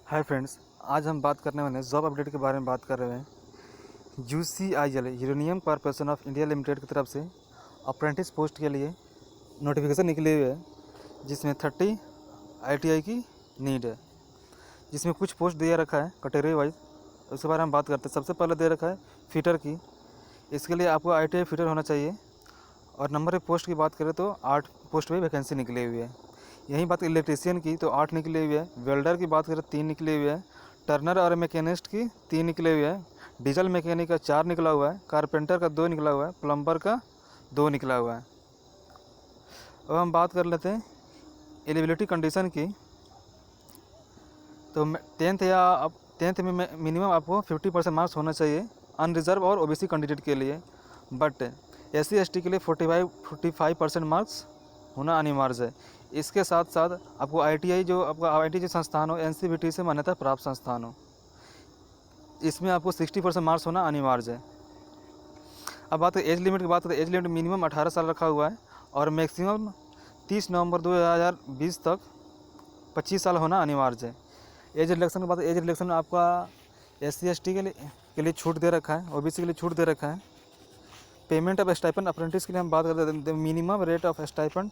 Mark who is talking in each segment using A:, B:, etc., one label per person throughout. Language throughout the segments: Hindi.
A: हाय फ्रेंड्स, आज हम बात करने वाले हैं जॉब अपडेट के बारे में बात कर रहे हैं। UCIL uranium corporation of India limited की तरफ से अप्रेंटिस पोस्ट के लिए नोटिफिकेशन निकले हुए है, जिसमें 30 आईटीआई की नीड है, जिसमें कुछ पोस्ट दिया रखा है कैटेगरी वाइज। उसके बारे में बात करते हैं। सबसे पहले दे रखा है फिटर की। इसके लिए आपको आईटीआई फिटर होना चाहिए। और नंबर ऑफ पोस्ट की बात करें तो 8 पोस्ट पे वैकेंसी निकली हुई है। यहीं बात इलेक्ट्रीशियन की तो 8 निकले हुए हैं। वेल्डर की बात करें 3 निकले हुए हैं। टर्नर और मैकेनिस्ट की 3 निकले हुए हैं। डीजल मैकेनिक का 4 निकला हुआ है। कारपेंटर का 2 निकला हुआ है। प्लम्बर का 2 निकला हुआ है। अब हम बात कर लेते हैं एलिजिबिलिटी कंडीशन की। तो 10th में मिनिमम आपको 50% मार्क्स होना चाहिए अनरिजर्व और ओबीसी कैंडिडेट के लिए। बट SC/ST के लिए 45% मार्क्स होना अनिवार्य है। इसके साथ साथ आपको ITI जो संस्थान हो NCVT से मान्यता प्राप्त संस्थान हो, इसमें आपको 60% मार्क्स होना अनिवार्य है। अब बात एज लिमिट की बात करें, एज लिमिट मिनिमम 18 साल रखा हुआ है और मैक्सिमम 30 नवंबर 2020 तक 25 साल होना अनिवार्य है। एज रिलेक्शन की बात, एज रिलेक्शन में आपका SC/ST के लिए छूट दे रखा है, OBC के लिए छूट दे रखा है। पेमेंट ऑफ स्टाइपेंड अप्रेंटिस के लिए हम बात करते हैं। Minimum rate of stipend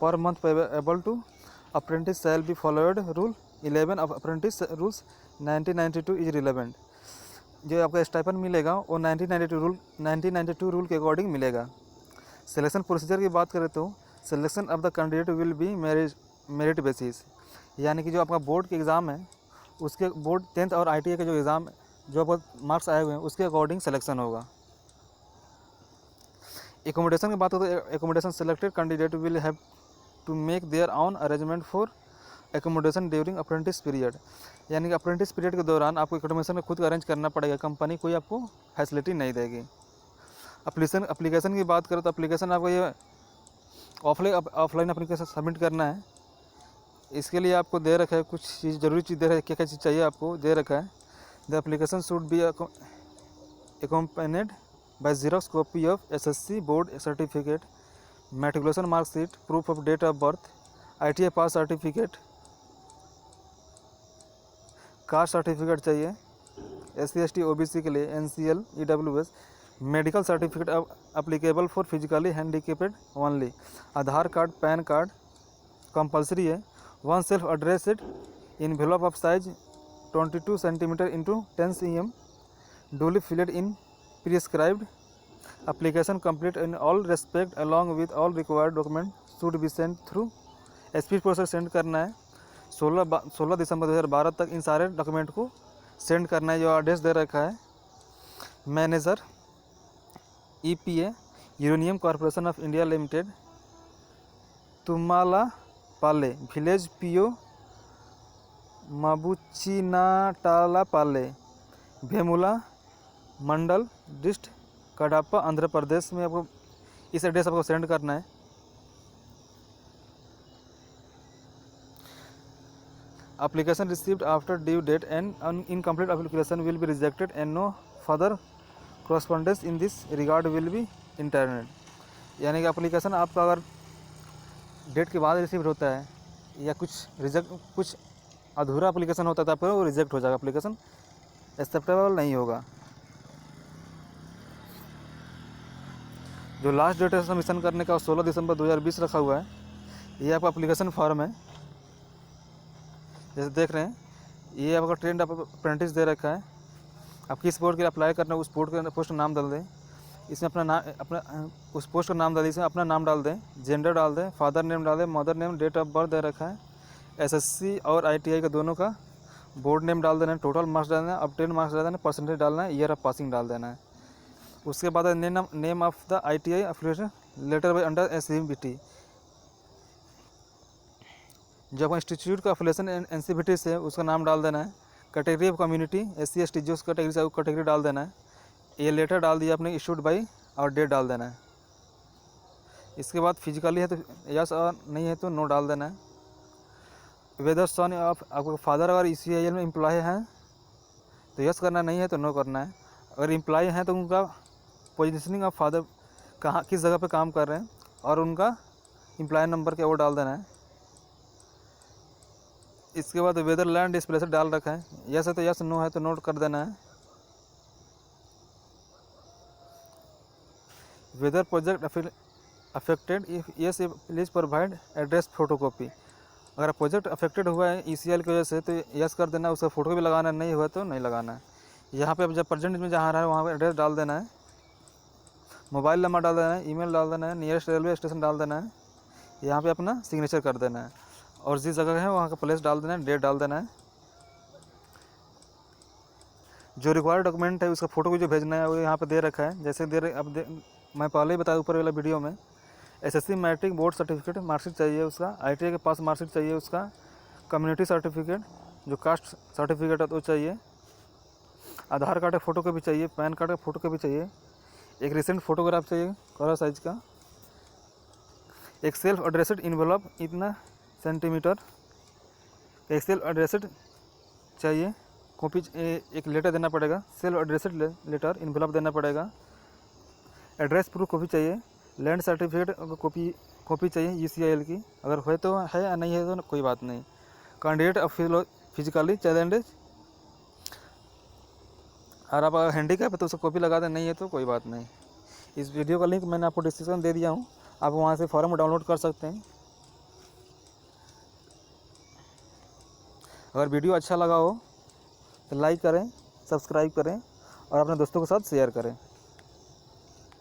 A: per month payable to apprentice shall be followed rule 11 of apprentice rules 1992 is relevant. जो आपका स्टाइपेंड मिलेगा वो 1992 रूल के अकॉर्डिंग मिलेगा। सिलेक्शन प्रोसीजर की बात करें तो selection of the candidate will be merit basis, यानी कि जो आपका बोर्ड के एग्ज़ाम है उसके बोर्ड 10th और ITI का जो एग्ज़ाम जो आपका मार्क्स आए हुए हैं उसके अकॉर्डिंग सिलेक्शन होगा। एकोमोडेशन की बात हो तो accommodation selected candidate will have to make their own arrangement for accommodation during apprentice period, यानी कि अप्रेंटिस पीरियड के दौरान आपको एकोमोडेशन खुद अरेंज करना पड़ेगा। कंपनी कोई आपको फैसिलिटी नहीं देगी। एप्लीकेशन की बात करें तो एप्लीकेशन आपको ये ऑफलाइन एप्लीकेशन सबमिट करना है। इसके लिए आपको दे रखा है कुछ चीज़, जरूरी चीज़ दे रखा है, क्या क्या चीज़ चाहिए आपको दे रखा है। The application should be accompanied by Xerox copy of SSC board certificate, matriculation mark sheet, proof of date of birth, ITI pass certificate, caste certificate चाहिए। SC/ST OBC के लिए NCL EWS, medical certificate applicable for physically handicapped only. Aadhaar card, PAN card compulsory है। One self addressed envelope of size 22 centimetre into 10 cm duly filled in prescribed application complete in all respect along with all required document should be sent through speed process send करना है। 16 दिसंबर 2012 तक इन सारे डॉक्यूमेंट को सेंड करना है। जो एड्रेस दे रखा है manager EPA uranium corporation of India limited, Tummalapalle village PO Mabuchintalapalle, Vemula mandal district Kadapa Andhra Pradesh में आपको इस एड्रेस आपको सेंड करना है। Application received after due date and incomplete application will be rejected and no further correspondence in this regard will be internet, यानी कि एप्लीकेशन आपका अगर डेट के बाद रिसीव होता है या कुछ अधूरा एप्लीकेशन होता है तो आपको वो रिजेक्ट हो जाएगा, एप्लीकेशन एक्सेप्टेबल नहीं होगा। जो लास्ट डेट है सबमिशन करने का 16 दिसंबर 2020 रखा हुआ है। ये आपका एप्लीकेशन फॉर्म है, जैसे देख रहे हैं। ये आपका ट्रेंड अप्रेंटिस दे रखा है। आप किस पोस्ट के लिए अप्लाई करना है उस पोस्ट का नाम डाल दें। इसमें अपना उस पोस्ट का नाम डाल दें, इसमें अपना नाम डाल दें, जेंडर डाल दें, फादर नेम डाल दें, mother name, date of birth दे रखा है। SSC और ITI का दोनों का बोर्ड नेम डाल देना है, टोटल मार्क्स डालना है, ऑब्टेन मार्क्स डाल देना है, परसेंटेज डालना है, ईयर ऑफ पासिंग डाल देना है। उसके बाद name of the ITI affiliation letter by under NCVT, जो आपका इंस्टीट्यूट का एफिलिएशन NCVT से उसका नाम डाल देना है। कैटेगरी ऑफ कम्युनिटी SC/ST जो उसका कैटेगरी से कैटेगरी डाल देना है। ये लेटर डाल दिया आपने इशूड बाई और डेट डाल देना है। इसके बाद फिजिकली है तो यस और नहीं है तो नो डाल देना है। वेदर सन ऑफ आपका फादर अगर ECIL में एम्प्लॉय हैं तो यस करना, नहीं है तो नो करना है। अगर एम्प्लॉय हैं तो उनका पोजीशनिंग ऑफ फादर कहाँ किस जगह पे काम कर रहे हैं और उनका एम्प्लॉय नंबर क्या वो डाल देना है। इसके बाद वेदर लैंड डिस्प्लेसर डाल रखा है, यस है तो यस, नो है तो नोट कर देना है। Whether project affected, if yes please provide address photocopy. अगर प्रोजेक्ट अफेक्टेड हुआ है ECL की वजह से तो यस कर देना, उसका फ़ोटो भी लगाना, नहीं हुआ तो नहीं लगाना है। यहाँ पे अब जब प्रेजेंट में जहाँ रहा है वहाँ पर एड्रेस डाल देना है, मोबाइल नंबर डाल देना है, ईमेल डाल देना है, नियरेस्ट रेलवे स्टेशन डाल देना है, यहाँ पे अपना सिग्नेचर कर देना है और जिस जगह है वहाँ का प्लेस डाल देना है, डेट डाल देना है। जो रिक्वायर्ड डॉक्यूमेंट है उसका फ़ोटो भी जो भेजना है वो यहाँ पे दे रखा है, जैसे मैं पहले ही बताया ऊपर वाला वीडियो में। SSC matric board certificate marksheet चाहिए उसका, ITI के पास मार्कशीट चाहिए उसका, कम्युनिटी सर्टिफिकेट जो कास्ट सर्टिफिकेट है तो चाहिए, आधार कार्ड का फ़ोटो कॉपी चाहिए, पैन कार्ड का फ़ोटो कॉपी चाहिए, एक रिसेंट फ़ोटोग्राफ चाहिए कलर साइज का, एक सेल्फ एड्रेस्ड इन्वेलप इतना सेंटीमीटर, एक सेल्फ एड्रेस्ड चाहिए कॉपी, एक लेटर देना पड़ेगा, सेल्फ एड्रेस्ड लेटर इन्वेलप देना पड़ेगा, एड्रेस प्रूफ कॉपी चाहिए, लैंड सर्टिफिकेट कॉपी चाहिए ECIL की, अगर है तो है या नहीं है तो कोई बात नहीं। कैंडिडेट ऑफ फिजिकली चैलेंज, और आप हैंडीकैप है तो उसको कॉपी लगा दें, नहीं है तो कोई बात नहीं। इस वीडियो का लिंक मैंने आपको डिस्क्रिप्शन दे दिया हूँ, आप वहाँ से फॉर्म डाउनलोड कर सकते हैं। अगर वीडियो अच्छा लगा हो तो लाइक करें, सब्सक्राइब करें और अपने दोस्तों के साथ शेयर करें।